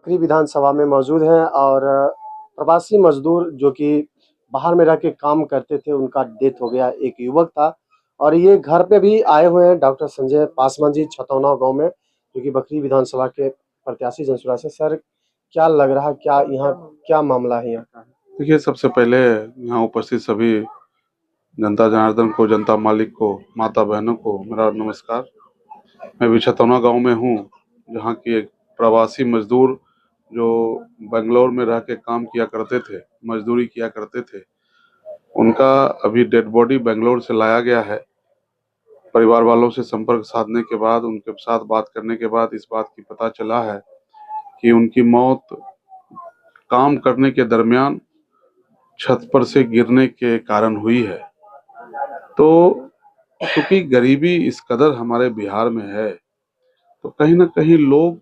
बकरी विधानसभा में मौजूद हैं और प्रवासी मजदूर जो कि बाहर में रह के काम करते थे, उनका डेथ हो गया। एक युवक था और ये घर पे भी आए हुए हैं डॉक्टर संजय पासवान जी छतौना गांव में, जो कि बकरी विधानसभा के प्रत्याशी जनसुराज से। सर, क्या लग रहा है, क्या यहाँ क्या मामला है यहाँ का? देखिए, सबसे पहले यहाँ उपस्थित सभी जनता जनार्दन को, जनता मालिक को, माता बहनों को मेरा नमस्कार। मैं भी छतौना गाँव में हूँ, जहाँ की एक प्रवासी मजदूर जो बेंगलोर में रह के काम किया करते थे, मजदूरी किया करते थे, उनका अभी डेड बॉडी बेंगलोर से लाया गया है। परिवार वालों से संपर्क साधने के बाद, उनके साथ बात करने के बाद इस बात की पता चला है कि उनकी मौत काम करने के दरमियान छत पर से गिरने के कारण हुई है। तो क्योंकि गरीबी इस कदर हमारे बिहार में है, तो कहीं ना कहीं लोग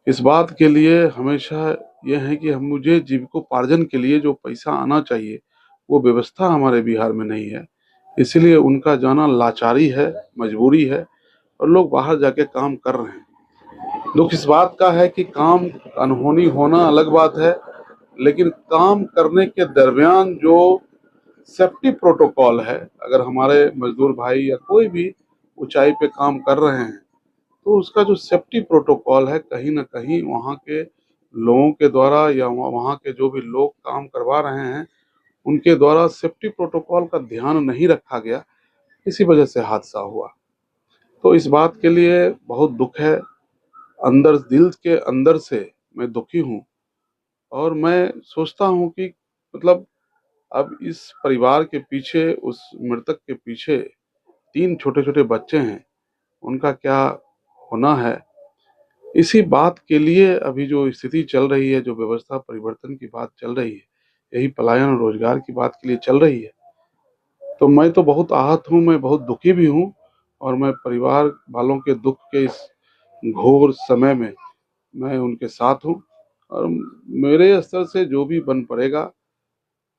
इस बात के लिए हमेशा ये है कि हम मुझे जीविकोपार्जन के लिए जो पैसा आना चाहिए वो व्यवस्था हमारे बिहार में नहीं है। इसलिए उनका जाना लाचारी है, मजबूरी है, और लोग बाहर जाके काम कर रहे हैं। दुख इस बात का है कि काम अनहोनी होना अलग बात है, लेकिन काम करने के दरमियान जो सेफ्टी प्रोटोकॉल है, अगर हमारे मजदूर भाई या कोई भी ऊंचाई पे काम कर रहे हैं तो उसका जो सेफ्टी प्रोटोकॉल है, कहीं ना कहीं वहाँ के लोगों के द्वारा या वहाँ के जो भी लोग काम करवा रहे हैं उनके द्वारा सेफ्टी प्रोटोकॉल का ध्यान नहीं रखा गया। इसी वजह से हादसा हुआ। तो इस बात के लिए बहुत दुख है, अंदर दिल के अंदर से मैं दुखी हूँ। और मैं सोचता हूँ कि मतलब अब इस परिवार के पीछे, उस मृतक के पीछे 3 छोटे-छोटे बच्चे हैं, उनका क्या होना है, इसी बात के लिए अभी जो स्थिति चल रही है, जो व्यवस्था परिवर्तन की बात चल रही है, यही पलायन और रोजगार की बात के लिए चल रही है। तो मैं तो बहुत आहत हूँ, मैं बहुत दुखी भी हूँ, और मैं परिवार वालों के दुख के इस घोर समय में मैं उनके साथ हूँ। और मेरे स्तर से जो भी बन पड़ेगा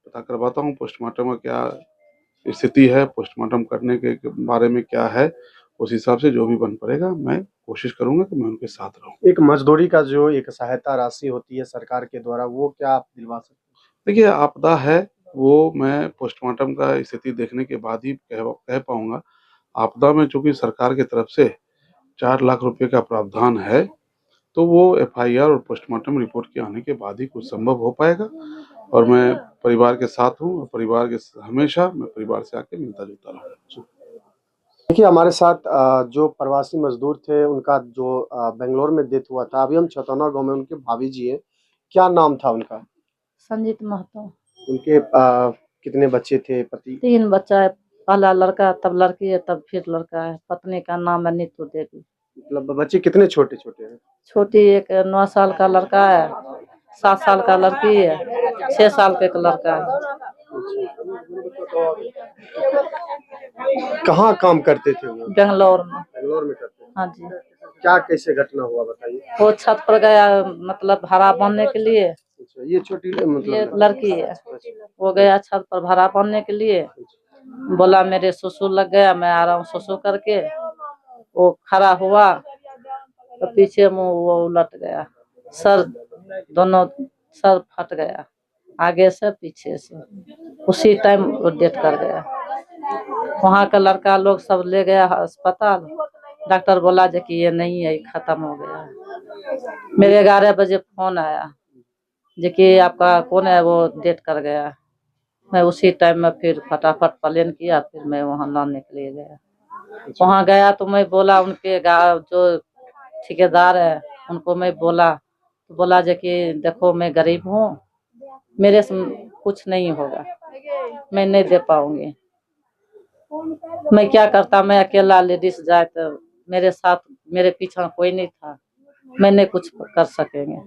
पता करवाता हूँ, पोस्टमार्टम का क्या स्थिति है, पोस्टमार्टम करने के बारे में क्या है, उस हिसाब से जो भी बन पड़ेगा मैं कोशिश करूंगा कि मैं उनके साथ रहूं। एक मजदूरी का जो एक सहायता राशि होती है सरकार के द्वारा, वो क्या आप दिलवा सकते हैं? देखिए, आपदा है, वो मैं पोस्टमार्टम का स्थिति देखने के बाद ही कह पाऊंगा। आपदा में चूंकि सरकार की तरफ से 4 लाख रुपए का प्रावधान है, तो वो एफआईआर और पोस्टमार्टम रिपोर्ट के आने के बाद ही कुछ संभव हो पाएगा। और मैं परिवार के साथ हूँ, और परिवार के हमेशा मैं परिवार से आके मिलता जुलता रहूँगा। देखिए, हमारे साथ जो प्रवासी मजदूर थे, उनका जो बेंगलोर में डेथ हुआ था, अभी हम छतौना गांव में उनके भाभी जी हैं। क्या नाम था उनका? संजीत महतो। उनके कितने बच्चे थे, पति? 3 बच्चा है, पहला लड़का, तब लड़की है, तब फिर लड़का है। पत्नी का नाम है नीतू देवी। मतलब बच्चे कितने छोटे छोटे हैं? छोटी एक 9 साल का लड़का है, 7 साल का लड़की है, 6 साल का एक लड़का है। कहाँ काम करते थे वो? बेंगलोर में। बेंगलोर में करते थे। हाँ जी। क्या कैसे घटना हुआ बताइए? वो छत पर गया, मतलब भाड़ा बांधने के लिए। अच्छा, ये छोटी ये मतलब लड़की है। वो गया छत पर भाड़ा बांधने के लिए, बोला मेरे सुसु लग गया, मैं आ रहा हूँ सुसु करके। वो खड़ा हुआ तो पीछे मुंह वो उलट गया, सर दोनों सर फट गया, आगे से पीछे से। उसी टाइम वो डेथ कर गया। वहाँ का लड़का लोग सब ले गया अस्पताल। डॉक्टर बोला जो कि ये नहीं है, ये खत्म हो गया। मेरे 11 बजे फोन आया जो कि आपका कौन है, वो डेथ कर गया। मैं उसी टाइम में फिर फटाफट प्लेन किया, फिर मैं वहाँ लाने के लिए गया। वहाँ गया तो मैं बोला, उनके जो ठेकेदार है उनको मैं बोला, तो बोला जो कि देखो मैं गरीब हूँ, मेरे से कुछ नहीं होगा, मैं नहीं दे पाऊंगी। मैं क्या करता, मैं अकेला लेडीज जाए तो मेरे साथ, मेरे पीछे कोई नहीं था, मैं नहीं कुछ कर सकेंगे।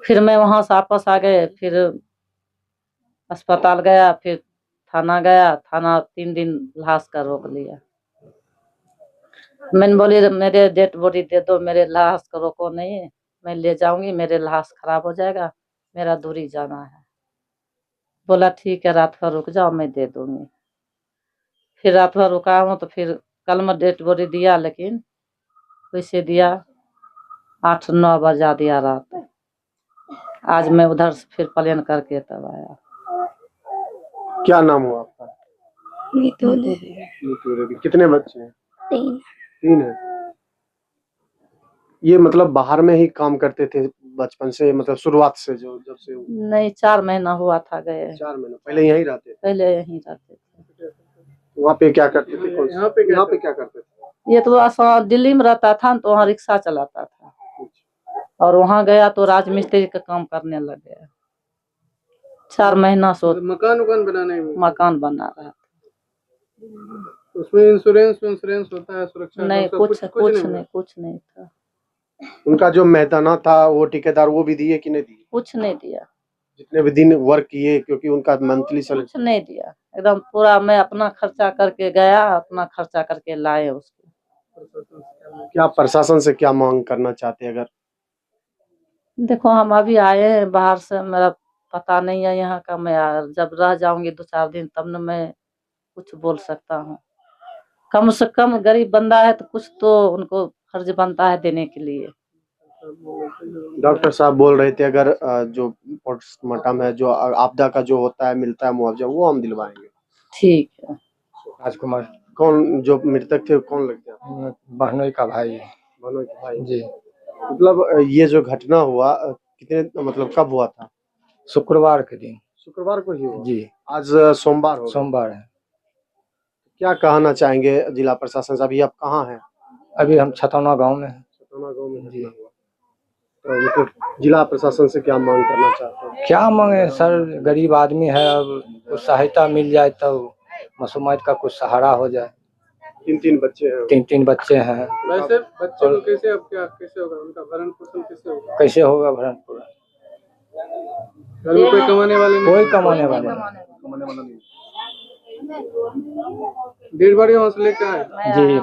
फिर मैं वहां से वापस आ गए, फिर अस्पताल गया, फिर थाना गया। थाना 3 दिन लाश का रोक लिया। मैंने बोली मेरे डेड बॉडी दे दो, मेरे लाश को रोको नहीं, मैं ले जाऊंगी, मेरे लाश खराब हो जाएगा, मेरा दूरी जाना है। बोला ठीक है, रात भर रुक जाओ, मैं दे दूंगी। फिर रात भर रुका हूँ, तो फिर कल में डेड बॉडी दिया, लेकिन वैसे दिया 8-9 बजा दिया रात। आज मैं उधर से फिर प्लेन करके तब आया। क्या नाम हुआ आपका? नीतू देवी। नीतू देवी। कितने बच्चे हैं? 3। 3 है। ये मतलब बाहर में ही काम करते थे बचपन से, मतलब शुरुआत से, जो जब से नहीं 4 महीना हुआ था गए। 4 महीने पहले यहीं रहते थे? पहले यहीं रहते थे। वहाँ पे क्या करते थे? यहाँ पे क्या करते थे? ये तो आसान दिल्ली में रहता था तो वहाँ रिक्शा चलाता था, और वहाँ गया तो राजमिस्त्री का काम करने लग गया। 4 महीना से मकान बनाने में मकान बना रहा था। उसमें इंश्योरेंस होता है, सुरक्षा नहीं, का कुछ नहीं था। उनका जो मेहताना था वो ठेकेदार वो भी दिए कि नहीं दिए? कुछ नहीं दिया। जितने भी दिन वर्क किए, क्योंकि उनका मंथली सैलरी। कुछ नहीं दिया, एकदम पूरा मैं अपना खर्चा करके गया, अपना खर्चा करके लाए उसको। क्या प्रशासन से क्या मांग करना चाहते हैं? अगर देखो हम अभी आए हैं बाहर से, मेरा पता नहीं है यहाँ का, मैं जब रह जाऊंगी 2-4 दिन तब न मैं कुछ बोल सकता हूँ। कम से कम गरीब बंदा है तो कुछ तो उनको फर्ज बनता है देने के लिए। डॉक्टर साहब बोल रहे थे अगर जो पोस्टमार्टम है, जो आपदा का जो होता है मिलता है मुआवजा, वो हम दिलवाएंगे। ठीक है। राजकुमार। कौन जो मृतक थे कौन लगते हैं? बहनोई का भाई है। बहनोई के भाई जी। मतलब ये जो घटना हुआ कितने मतलब कब हुआ था? शुक्रवार के दिन। शुक्रवार को ही हुआ जी। आज सोमवार हो। सोमवार है। क्या कहना चाहेंगे जिला प्रशासन से? अभी आप कहाँ हैं? अभी हम छतौना गांव में हैं। छतौना गांव में जी। घटना हुआ। तो मतलब जिला प्रशासन से क्या मांग करना चाहते हैं? क्या मांगे सर, गरीब आदमी है, अब कुछ सहायता मिल जाए तो मासूमात का कुछ सहारा हो जाए। 3 बच्चे हैं। 3 बच्चे हैं। वैसे बच्चे को कैसे होगा उनका भरण पोषण कैसे होगा भरण पोषण? घर में कोई कमाने वाले नहीं? कोई कमाने वाले नहीं। डेढ़ बॉडी वहाँ से लेकर आए? जी।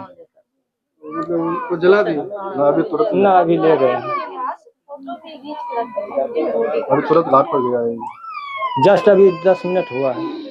मतलब उनको जला दी? ना अभी ले गए हैं। अभी तुरंत लाट पड़ गया है। जस्ट अभी 10 मिनट हुआ है।